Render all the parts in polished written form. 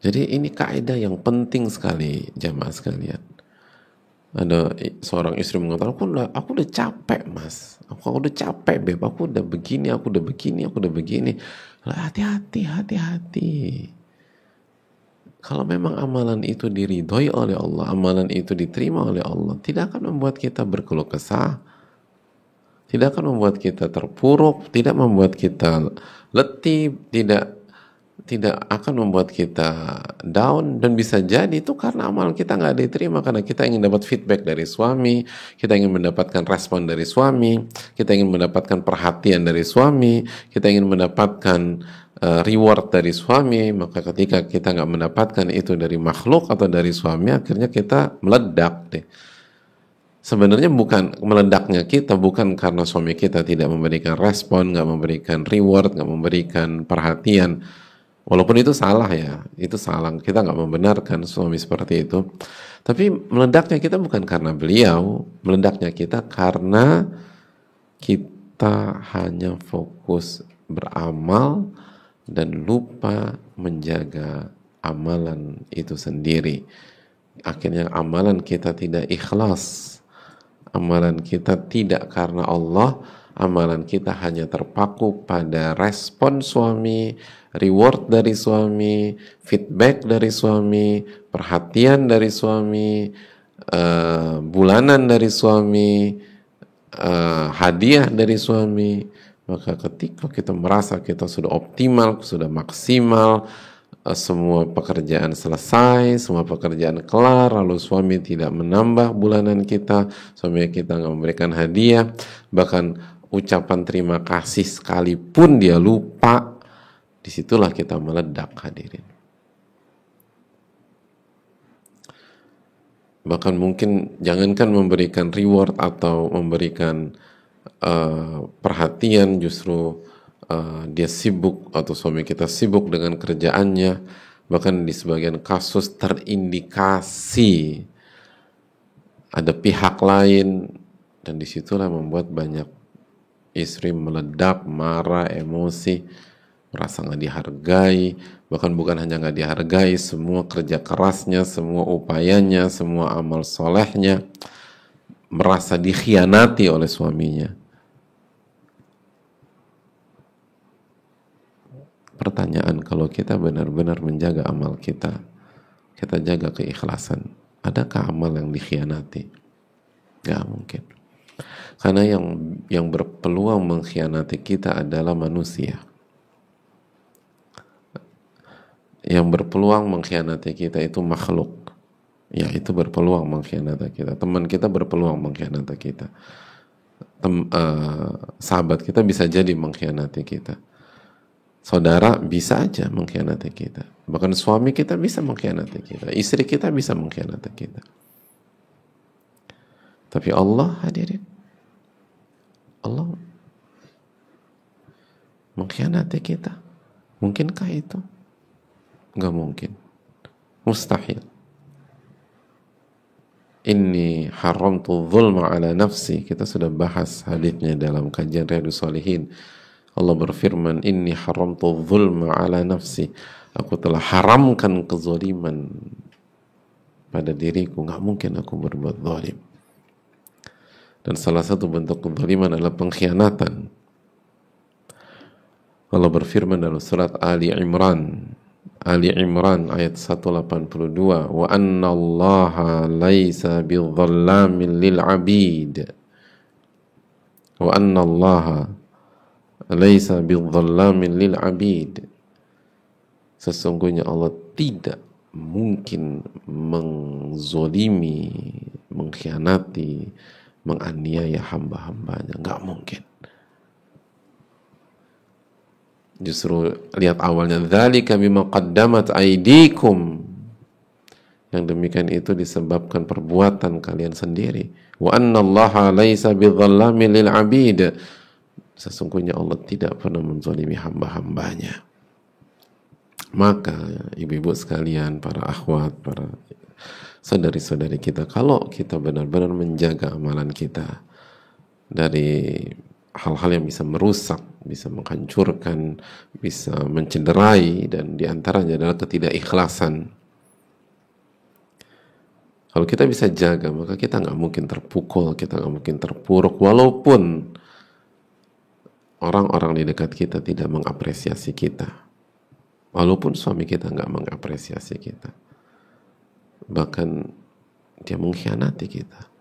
Jadi ini kaidah yang penting sekali jamaah sekalian. Ada seorang istri mengatakan, aku udah capek mas, aku udah capek beb, aku udah begini, aku udah begini, aku udah begini. Hati-hati. Kalau memang amalan itu diridhoi oleh Allah, amalan itu diterima oleh Allah, tidak akan membuat kita berkeluh kesah, tidak akan membuat kita terpuruk, tidak membuat kita letih, tidak akan membuat kita down. Dan bisa jadi itu karena amalan kita nggak diterima, karena kita ingin dapat feedback dari suami, kita ingin mendapatkan respon dari suami, kita ingin mendapatkan perhatian dari suami, kita ingin mendapatkan reward dari suami. Maka ketika kita nggak mendapatkan itu dari makhluk atau dari suami, akhirnya kita meledak deh. Sebenarnya bukan meledaknya kita, bukan karena suami kita tidak memberikan respon, nggak memberikan reward, nggak memberikan perhatian. Walaupun itu salah ya, itu salah. Kita nggak membenarkan suami seperti itu. Tapi meledaknya kita bukan karena beliau, meledaknya kita karena kita hanya fokus beramal dan lupa menjaga amalan itu sendiri. Akhirnya amalan kita tidak ikhlas. Amalan kita tidak karena Allah, amalan kita hanya terpaku pada respon suami, reward dari suami, feedback dari suami, perhatian dari suami, bulanan dari suami, hadiah dari suami. Maka ketika kita merasa kita sudah optimal, sudah maksimal, semua pekerjaan selesai, semua pekerjaan kelar, lalu suami tidak menambah bulanan kita, suami kita nggak memberikan hadiah, bahkan ucapan terima kasih sekalipun dia lupa, disitulah kita meledak, hadirin. Bahkan mungkin jangankan memberikan reward atau memberikan perhatian, justru dia sibuk atau suami kita sibuk dengan kerjaannya, bahkan di sebagian kasus terindikasi ada pihak lain, dan disitulah membuat banyak istri meledak, marah, emosi, merasa nggak dihargai. Bahkan bukan hanya nggak dihargai, semua kerja kerasnya, semua upayanya, semua amal solehnya merasa dikhianati oleh suaminya. Pertanyaan, kalau kita benar-benar menjaga amal kita, kita jaga keikhlasan, adakah amal yang dikhianati? Gak mungkin. Karena yang berpeluang mengkhianati kita adalah manusia. Yang berpeluang mengkhianati kita itu makhluk. Ya, itu berpeluang mengkhianati kita. Teman kita berpeluang mengkhianati kita. Sahabat kita bisa jadi mengkhianati kita. Saudara bisa aja mengkhianati kita. Bahkan suami kita bisa mengkhianati kita. Istri kita bisa mengkhianati kita. Tapi Allah, hadirin, Allah mengkhianati kita. Mungkinkah itu? Enggak mungkin. Mustahil. Inni haramtu dzulma ala nafsi. Kita sudah bahas haditsnya dalam kajian Riyadhus Shalihin. Allah berfirman, inni haramtu dzulma ala nafsi. Aku telah haramkan kezaliman pada diriku. Nggak mungkin aku berbuat zalim. Dan salah satu bentuk kezaliman adalah pengkhianatan. Allah berfirman dalam surat Ali Imran ayat 182, wa anna allaha laysa bidzallamin lil abid. Wa anna allaha laysa bidzallamin lil abid. Sesungguhnya Allah tidak mungkin menzolimi, mengkhianati, menganiaya hamba-hambanya. Nggak mungkin. Justru lihat awalnya, dzalika bima qaddamat aydikum. Yang demikian itu disebabkan perbuatan kalian sendiri. Wa anna allaha laysa bidzallamin lil abid. Sesungguhnya Allah tidak pernah menzalimi hamba-hambanya. Maka ibu-ibu sekalian, para akhwat, para saudari-saudari kita, kalau kita benar-benar menjaga amalan kita dari hal-hal yang bisa merusak bisa menghancurkan, bisa mencederai, dan diantaranya adalah ketidakikhlasan. Kalau kita bisa jaga, maka kita nggak mungkin terpukul, kita nggak mungkin terpuruk, walaupun orang-orang di dekat kita tidak mengapresiasi kita, walaupun suami kita nggak mengapresiasi kita, bahkan dia mengkhianati kita.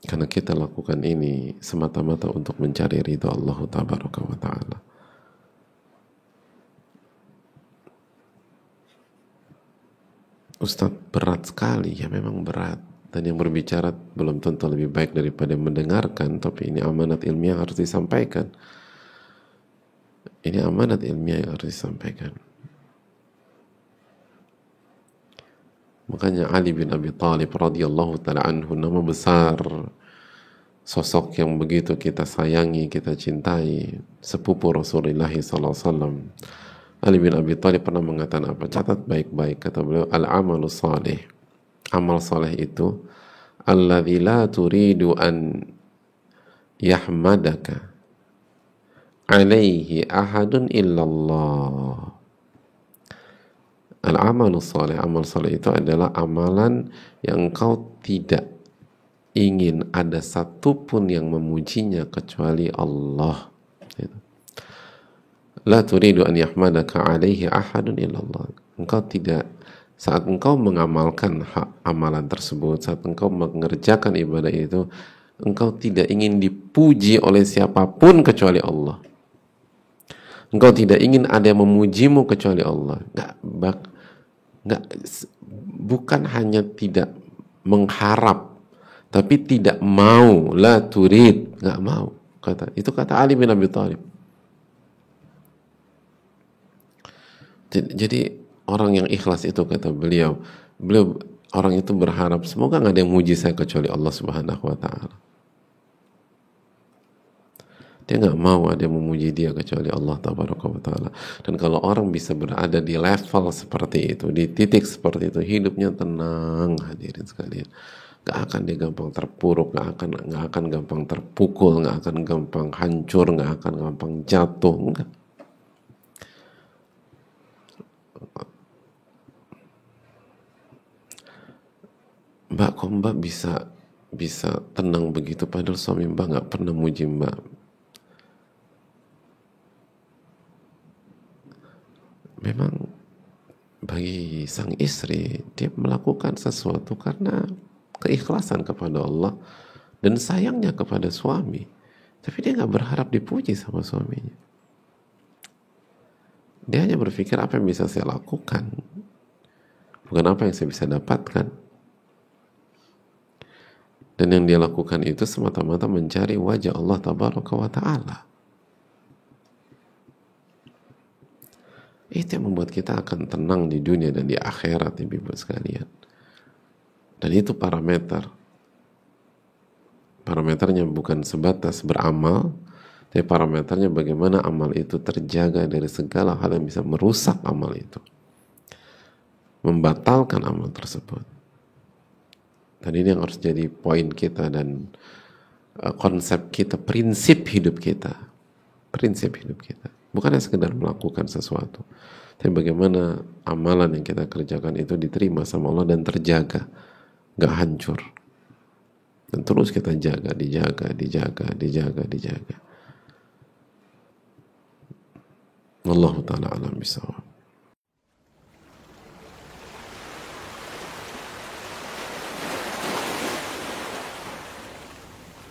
Karena kita lakukan ini semata-mata untuk mencari ridha Allah Tabaraka wa Ta'ala. Ustaz, berat sekali. Ya memang berat. Dan yang berbicara belum tentu lebih baik daripada yang mendengarkan, tapi ini amanat ilmiah harus disampaikan. Ini amanat ilmiah yang harus disampaikan. Makanya Ali bin Abi Thalib radhiyallahu ta'ala anhu, nama besar, sosok yang begitu kita sayangi, kita cintai, sepupu Rasulullah SAW. Ali bin Abi Thalib pernah mengatakan apa? Catat baik-baik, kata beliau, al-amalu salih, amal saleh itu alladzi la turidu an yahmadaka alaihi ahadun illallah. Al-amalu salih, amal saleh itu adalah amalan yang engkau tidak ingin ada satupun yang memujinya kecuali Allah. La turidu an yahmadaka alaihi ahadun illallah. Engkau tidak, saat engkau mengamalkan amalan tersebut, saat engkau mengerjakan ibadah itu, engkau tidak ingin dipuji oleh siapapun kecuali Allah. Engkau tidak ingin ada yang memujimu kecuali Allah. Bukan hanya tidak mengharap, tapi tidak mau, la turid, nggak mau. Kata Ali bin Abi Thalib. Jadi orang yang ikhlas itu, kata beliau orang itu berharap semoga nggak ada yang muji saya kecuali Allah Subhanahu wa Ta'ala. Dia nggak mau ada yang memuji dia kecuali Allah Tabaraka wa Ta'ala. Dan kalau orang bisa berada di level seperti itu, di titik seperti itu, hidupnya tenang, hadirin sekalian. Gak akan dia gampang terpuruk, gak akan gampang terpukul, gak akan gampang hancur, gak akan gampang jatuh, enggak. Mbak, kok mbak bisa tenang begitu padahal suami mbak gak pernah muji mbak? Memang bagi sang istri, dia melakukan sesuatu karena keikhlasan kepada Allah dan sayangnya kepada suami, tapi dia nggak berharap dipuji sama suaminya. Dia hanya berpikir apa yang bisa saya lakukan, bukan apa yang saya bisa dapatkan. Dan yang dia lakukan itu semata-mata mencari wajah Allah Tabaraka wa Ta'ala. Itu yang membuat kita akan tenang di dunia dan di akhirat, ibu-ibu sekalian. Dan itu parameternya bukan sebatas beramal, tapi parameternya bagaimana amal itu terjaga dari segala hal yang bisa merusak amal itu, membatalkan amal tersebut. Dan ini yang harus jadi poin kita dan konsep kita, prinsip hidup kita. Bukan hanya sekedar melakukan sesuatu, tapi bagaimana amalan yang kita kerjakan itu diterima sama Allah dan terjaga, gak hancur. Dan terus kita dijaga. Wallahu ta'ala alam bisawab.